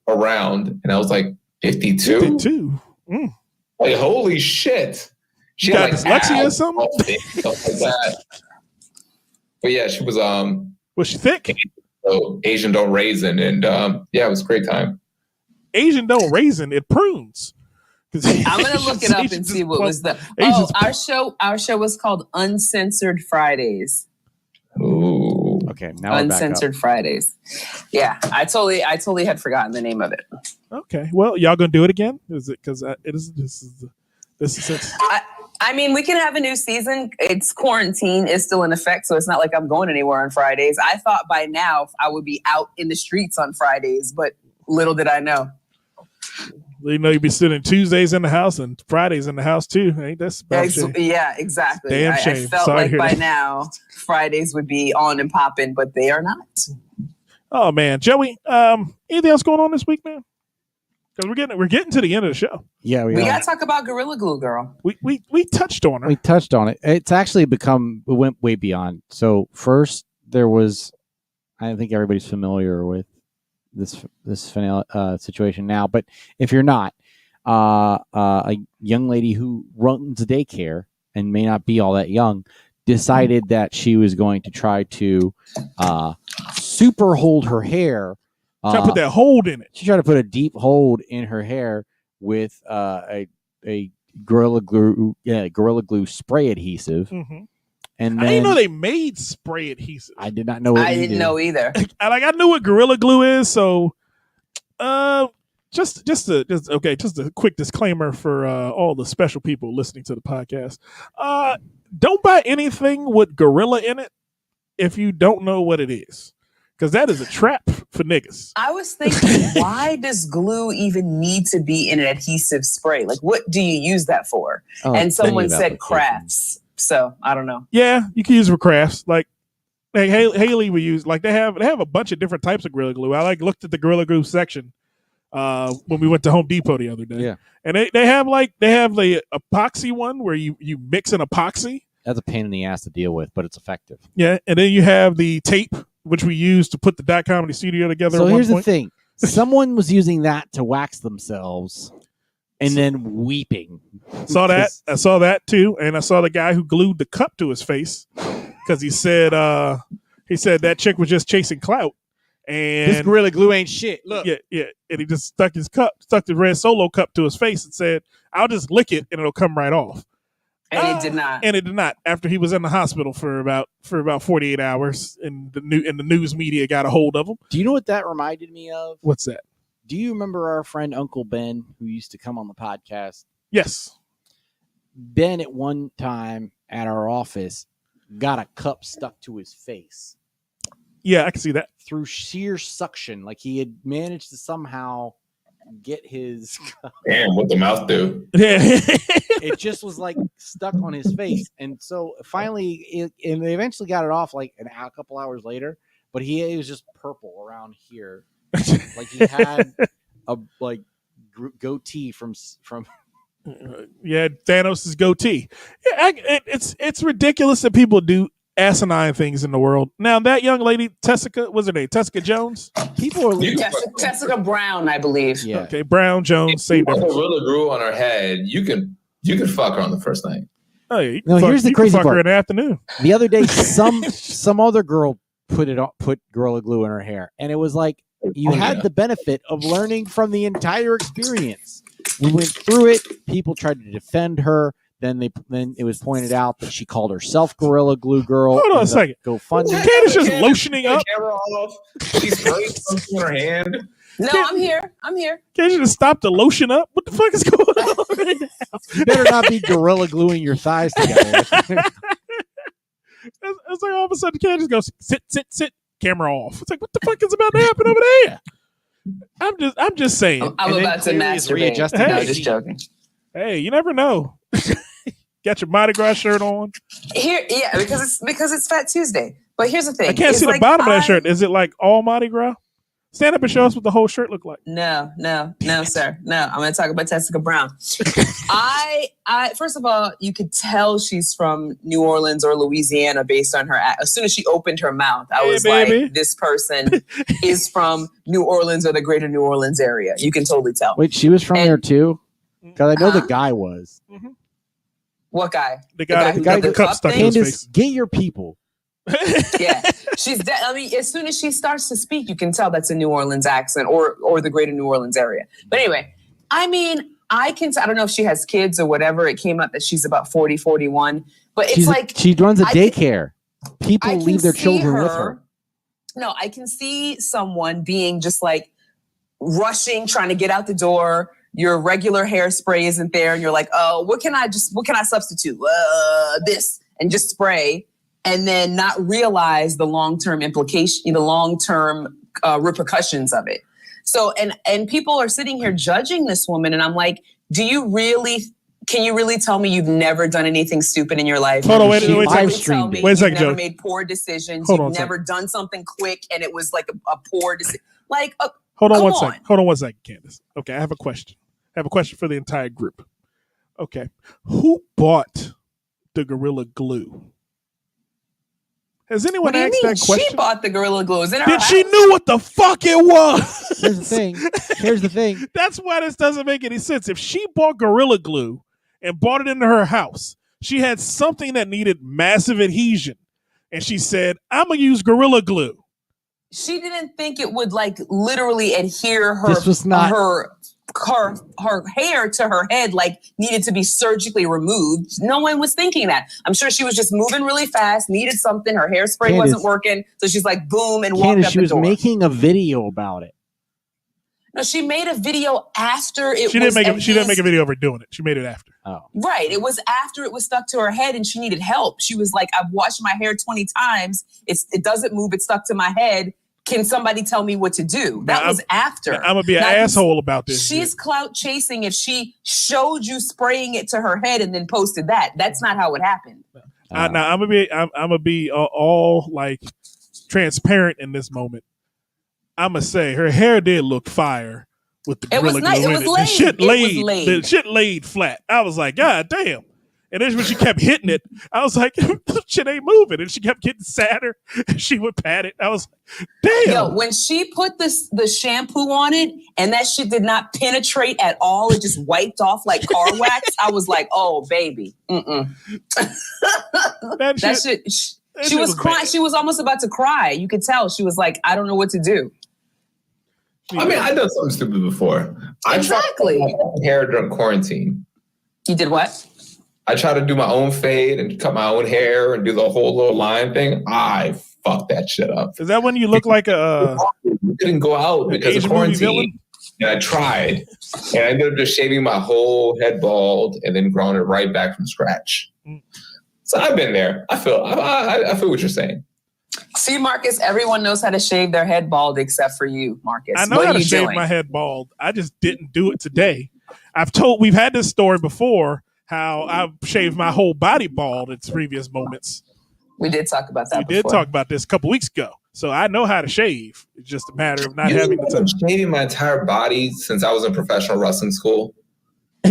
around, and I was like 52. 52. Like holy shit! She got like dyslexia or something. Stuff like that. But yeah, she was Was she thick? So Asian don't raisin, and yeah, it was a great time. Asian don't raisin, it prunes. I'm gonna look it up and see what was the. Oh, our show was called Uncensored Fridays. Ooh. Okay, now Uncensored Fridays. Yeah, I totally had forgotten the name of it. Okay, well, y'all gonna do it again? Is it because this is? I mean, we can have a new season. It's quarantine is still in effect, so it's not like I'm going anywhere on Fridays. I thought by now I would be out in the streets on Fridays, but little did I know. You know, you'd be sitting Tuesdays in the house and Fridays in the house too. Ain't that about shame? Yeah, exactly. Damn shame. I felt like by now Fridays would be on and popping, but they are not. Oh man, Joey, anything else going on this week, man? Because we're getting to the end of the show. Yeah, we gotta talk about Gorilla Glue Girl. We touched on her. We touched on it. It's actually we went way beyond. So first there was, I think everybody's familiar with this situation now, but if you're not, a young lady who runs a daycare and may not be all that young decided that she was going to try to super hold her hair. Try to put that hold in it. She tried to put a deep hold in her hair with a Gorilla Glue spray adhesive. Mm-hmm. And then, I didn't know they made spray adhesive. I did not know. I didn't know either. I knew what Gorilla Glue is, so just a quick disclaimer for all the special people listening to the podcast. Don't buy anything with Gorilla in it if you don't know what it is. Because that is a trap for niggas. I was thinking, why does glue even need to be in an adhesive spray? Like, what do you use that for? And someone said crafts. So, I don't know. Yeah, you can use it for crafts. Like Haley would use, like they have a bunch of different types of Gorilla Glue. I looked at the Gorilla Glue section when we went to Home Depot the other day. Yeah. And they have the epoxy one where you mix an epoxy. That's a pain in the ass to deal with, but it's effective. Yeah, and then you have the tape, which we use to put the Dot Comedy Studio together. So here's the thing. Someone was using that to wax themselves and then weeping. I saw that too. And I saw the guy who glued the cup to his face because he said that chick was just chasing clout. And this Gorilla Glue ain't shit. Look. Yeah. And he just stuck the red Solo cup to his face and said, I'll just lick it and it'll come right off. And it did not. And it did not. After he was in the hospital for about 48 hours, and the news media got a hold of him. Do you know what that reminded me of? What's that? Do you remember our friend Uncle Ben, who used to come on the podcast? Yes. Ben, at one time at our office, got a cup stuck to his face. Yeah, I can see that. Through sheer suction. Like he had managed to somehow get his cup. Damn, what the mouth do? Yeah. It just was like stuck on his face. And so finally, and they eventually got it off like a couple hours later, but it was just purple around here. Like he had a goatee from yeah, Thanos' goatee. Yeah, it's ridiculous that people do asinine things in the world. Now that young lady, Tessica, what's her name? Tessica Jones. People are Tessica Brown, I believe. Yeah. Okay, Brown Jones. Same difference. Gorilla Glue on her head. You can fuck her on the first night. Oh, yeah, here's the crazy fuck part. Her in the afternoon. The other day, some other girl put Gorilla Glue in her hair, and it was like you had the benefit of learning from the entire experience. We went through it. People tried to defend her. Then it was pointed out that she called herself Gorilla Glue Girl. Hold on a second. GoFundMe. Candace just lotioning up. Camera off. She's spraying something in her hand. No, I'm here. Can't you just stop the lotion up? What the fuck is going on right now? You better not be Gorilla Gluing your thighs together. It's like all of a sudden Candace goes, sit, camera off. It's like, what the fuck is about to happen over there? I'm just saying. I'm about to masturbate. No, just joking. Hey, you never know. Got your Mardi Gras shirt on. Here, yeah, because it's Fat Tuesday. But here's the thing. I can't see the bottom of that shirt. Is it like all Mardi Gras? Stand up and show us what the whole shirt looked like. No, sir. No, I'm going to talk about Tessica Brown. I first of all, you could tell she's from New Orleans or Louisiana based on her. As soon as she opened her mouth, I was like, this person is from New Orleans or the greater New Orleans area. You can totally tell. Wait, she was from there too? Because I know the guy was. Mm-hmm. What guy? The guy who got the cup stuck in his face. Get your people. Yeah, I mean, as soon as she starts to speak, you can tell that's a New Orleans accent or the greater New Orleans area. But anyway, I mean, I don't know if she has kids or whatever. It came out that she's about 40, 41. But it's she runs a daycare. People leave their children with her. No, I can see someone being just like rushing, trying to get out the door. Your regular hairspray isn't there, and you're like, oh, what can I substitute? This, and just spray. And then not realize the long-term implication, the long-term repercussions of it. So, and people are sitting here judging this woman, and I'm like, can you really tell me you've never done anything stupid in your life? Hold on, wait a second. Wait a second, You've never made poor decisions. You've never done something quick, and it was like a poor decision. Like, hold on one second. Hold on one second, Candace. Okay, I have a question. I have a question for the entire group. Okay, who bought the Gorilla Glue? Has anyone asked that question? She bought the Gorilla Glue. She knew what the fuck it was. Here's the thing. That's why this doesn't make any sense. If she bought Gorilla Glue and bought it into her house, she had something that needed massive adhesion. And she said, I'm going to use Gorilla Glue. She didn't think it would like literally adhere her hair to her head, like needed to be surgically removed. No one was thinking that. I'm sure she was just moving really fast, needed something. Her hairspray wasn't working. So she's like, boom, and walked up the door. She was making a video about it. No, she made a video after it. She didn't make a video of her doing it. She made it after. Oh, right. It was after it was stuck to her head and she needed help. She was like, I've washed my hair 20 times. It doesn't move. It's stuck to my head. Can somebody tell me what to do? That was after. I'm going to be an asshole about this. She's clout chasing if she showed you spraying it to her head and then posted that. That's not how it happened. Now I'm gonna be all like transparent in this moment. I'm gonna say her hair did look fire with the Gorilla Glue in it. The shit laid flat. I was like, God damn. And then when she kept hitting it, I was like, shit ain't moving. And she kept getting sadder. And she would pat it. I was like, damn. Yo, when she put the shampoo on it and that shit did not penetrate at all, it just wiped off like car wax, I was like, oh, baby. That shit, she was crying. She was almost about to cry. You could tell. She was like, I don't know what to do. I mean, I've done something stupid before. Exactly. I tried my hair during quarantine. You did what? I tried to do my own fade and cut my own hair and do the whole little line thing. I fucked that shit up. Is that when you look like a... You couldn't go out because of quarantine. And I tried. And I ended up just shaving my whole head bald and then growing it right back from scratch. So I've been there. I feel what you're saying. See, Marcus, everyone knows how to shave their head bald except for you, Marcus. I know how to shave my head bald. I just didn't do it today. We've had this story before, how I've shaved my whole body bald at previous moments. We did talk about that. We did talk about this a couple weeks ago. So I know how to shave. It's just a matter of not having the time. I've been shaving my entire body since I was in professional wrestling school.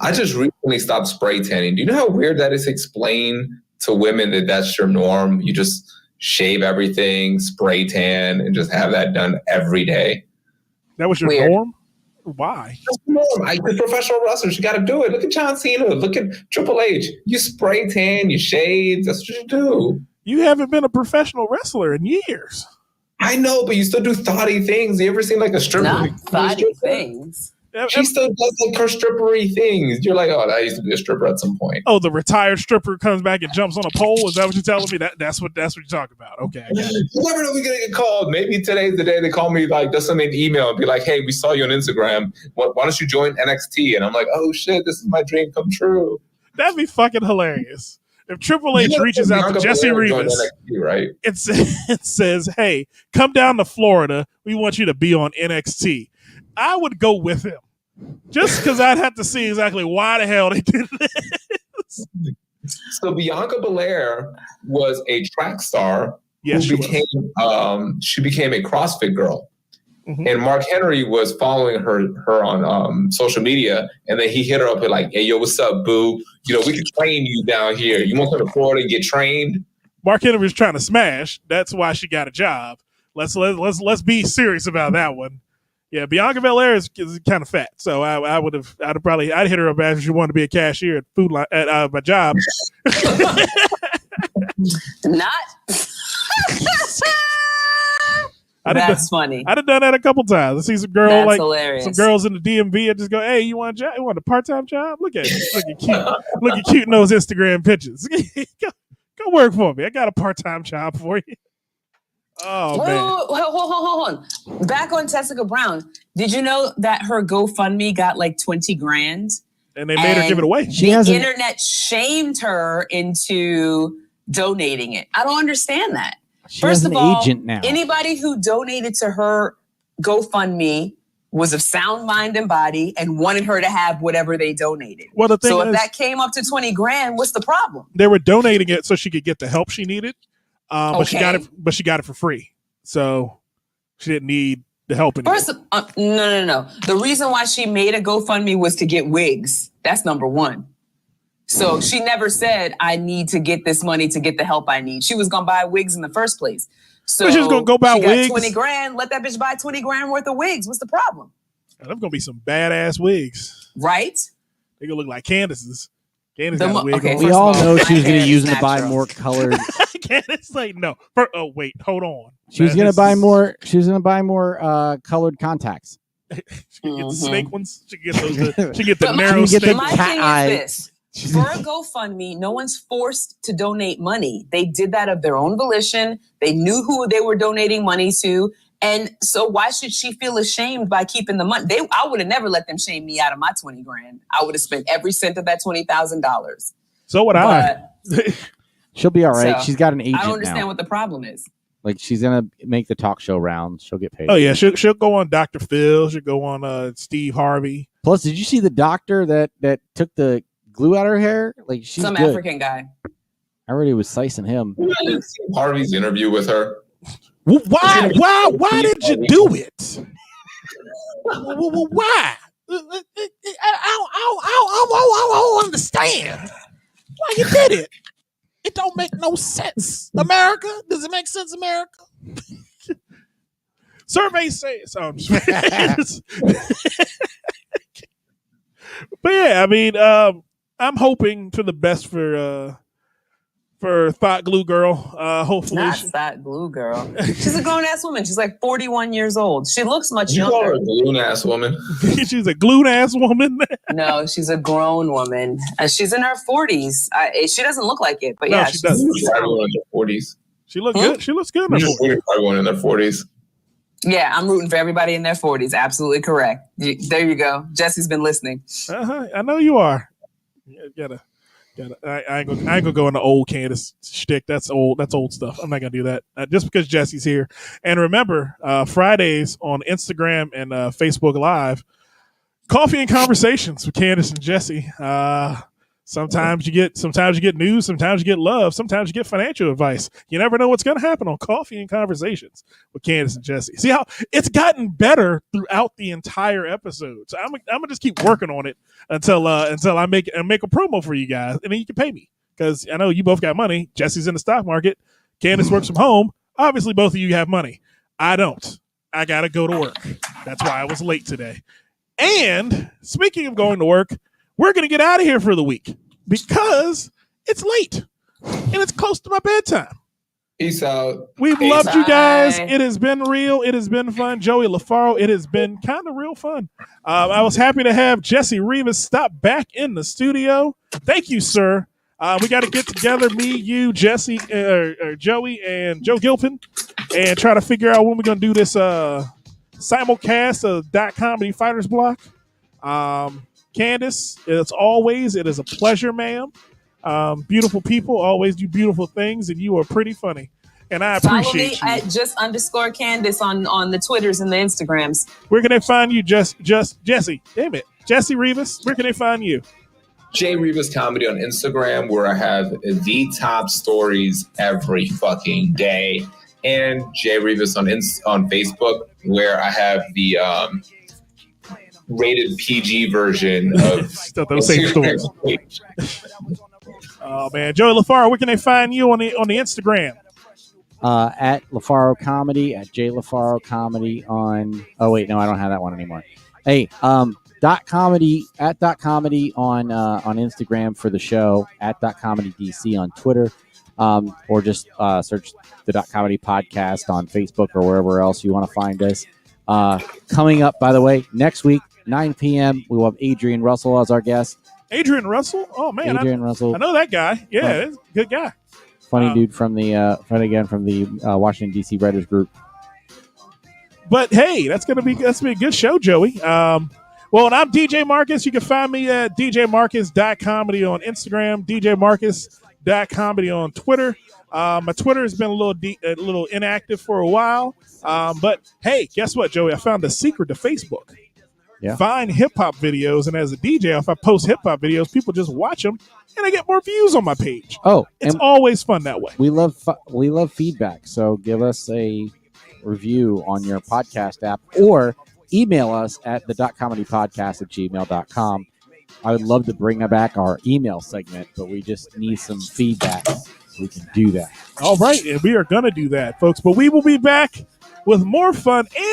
I just recently stopped spray tanning. Do you know how weird that is to explain to women that that's your norm? You just shave everything, spray tan, and just have that done every day. That was your norm? Why? The professional wrestlers, you got to do it. Look at John Cena. Look at Triple H. You spray tan, you shave. That's what you do. You haven't been a professional wrestler in years. I know, but you still do thoughty things. You ever seen like a stripper? Not thoughty things. She still does like her strippery things. You're like, oh, I used to be a stripper at some point. Oh, the retired stripper comes back and jumps on a pole. Is that what you're telling me? That's what you're talking about. Okay, I got it. You never know we're gonna get called. Maybe today's the day they call me. Like, just send me an email and be like, hey, we saw you on Instagram. Why don't you join NXT? And I'm like, oh shit, this is my dream come true. That'd be fucking hilarious. If Triple H reaches out to Jesse Rivas, NXT, right? It says, hey, come down to Florida. We want you to be on NXT. I would go with him. Just because I'd have to see exactly why the hell they did this. So Bianca Belair was a track star who became a CrossFit girl. And Mark Henry was following her on social media, and then he hit her up with like, "Hey, yo, what's up, boo? You know, we could train you down here. You want to come to Florida and get trained?" Mark Henry was trying to smash. That's why she got a job. Let's be serious about that one. Yeah, Bianca Belair is kind of fat, so I'd hit her up if she wanted to be a cashier at Food Line at my job. Not. That's funny. I'd have done that a couple times. I see some girl That's like hilarious. some girls in the DMV. I just go, "Hey, you want a job? You want a part-time job? Look at you, looking cute, looking cute in those Instagram pictures. go work for me. I got a part-time job for you." Oh man! Hold on. Back on Tessica Brown. Did you know that her GoFundMe got like 20 grand? And they made her give it away. The internet shamed her into donating it. I don't understand that. First of all, agent now. Anybody who donated to her GoFundMe was of sound mind and body and wanted her to have whatever they donated. Well, the thing so is, if that came up to 20 grand, what's the problem? They were donating it so she could get the help she needed. But she got it for free. So she didn't need the help anymore. First, no. The reason why she made a GoFundMe was to get wigs. That's number one. So she never said, "I need to get this money to get the help I need." She was going to buy wigs in the first place. So she was going to go buy wigs. 20 grand. Let that bitch buy 20 grand worth of wigs. What's the problem? Them going to be some badass wigs. Right? They going to look like Candace's. Candace got a wig on. We all know she was going to use them to buy more colored. Candace like, no. Oh, wait. Hold on. She was going to buy more. She was going to buy more colored contacts. She could get the snake ones. She could get those. She could get the narrow snake. My thing is this. For a GoFundMe, no one's forced to donate money. They did that of their own volition. They knew who they were donating money to. And so why should she feel ashamed by keeping the money? I would have never let them shame me out of my 20 grand. I would have spent every cent of that $20,000. So would I. She'll be all right. So, She's got an agent now. I don't understand what the problem is. Like, she's going to make the talk show rounds. She'll get paid. Oh, yeah. She'll go on Dr. Phil. She'll go on Steve Harvey. Plus, did you see the doctor that took the glue out of her hair? Like, she's some good. African guy. I already was sicing him. I didn't see Harvey's interview with her. Why did you do it? Why? I don't understand why you did it. It don't make no sense. America, does it make sense, America? Surveys say so. But yeah, I mean, I'm hoping for the best for Thought Glue Girl. Hopefully, not Thought Glue Girl. She's a grown ass woman. She's like 41 years old. She looks much You call her younger. a balloon ass woman? She's a glued ass woman. No, she's a grown woman. She's in her 40s. She doesn't look like it, but No, yeah, she doesn't. She's everyone in their 40s. She looks good. She looks good. In her Just 40s. everyone in their 40s. Yeah, I'm rooting for everybody in their 40s. Absolutely correct. There you go. Jesse's been listening. I know you are. You gotta. I ain't gonna go into old Candace shtick. That's old. That's old stuff. I'm not gonna do that just because Jesse's here. And remember, Fridays on Instagram and Facebook Live, Coffee and Conversations with Candace and Jesse. Sometimes you get news, sometimes you get love, sometimes you get financial advice. You never know what's going to happen on Coffee and Conversations with Candace and Jesse. See how it's gotten better throughout the entire episode. So I'm gonna just keep working on it until I make a promo for you guys, and then you can pay me because I know you both got money. Jesse's in the stock market. Candace works from home. Obviously, both of you have money. I don't. I gotta go to work. That's why I was late today. And speaking of going to work, we're going to get out of here for the week because it's late and it's close to my bedtime. Peace out. We've loved you guys. It has been real. It has been fun. Joey LaFaro, it has been kind of real fun. I was happy to have Jesse Rivas stop back in the studio. Thank you, sir. We got to get together, me, you, Jesse, Joey, and Joe Gilpin, and try to figure out when we're going to do this simulcast of .comedy Fighters Block. Candace, it is a pleasure, ma'am. Beautiful people always do beautiful things, and you are pretty funny. And I appreciate you. Follow me at @just_Candace on the Twitters and the Instagrams. Where can they find you, just Jesse? Damn it. Jesse Rivas, where can they find you? J Rivas Comedy on Instagram, where I have the top stories every fucking day. and Jay Rivas on Facebook, where I have the rated PG version of Still those same stories. Oh man, Joey LaFaro, where can they find you on the Instagram? At LaFaro Comedy, at J LaFaro Comedy on. Oh wait, no, I don't have that one anymore. Hey, .comedy at .comedy on Instagram for the show, at .comedy DC on Twitter, or just search the .comedy podcast on Facebook or wherever else you want to find us. Coming up, by the way, next week, 9 p.m. we will have Adrian Russell as our guest. Adrian Russell? Oh man, Adrian Russell, I know that guy. Yeah, he's a good guy. funny dude from the Washington D.C. Writers Group. But hey, that's gonna be a good show, Joey. Well, and I'm DJ Marcus. You can find me at djmarcus.comedy on Instagram, djmarcus.comedy on Twitter. My Twitter has been a little inactive for a while. But hey, guess what, Joey? I found the secret to Facebook. Yeah. Find hip hop videos, and as a DJ, if I post hip hop videos, people just watch them, and I get more views on my page. Oh, it's always fun that way. We love feedback, so give us a review on your podcast app or email us at the.comedypodcast@gmail.com. I would love to bring back our email segment, but we just need some feedback so we can do that. All right, and we are going to do that, folks. But we will be back with more fun and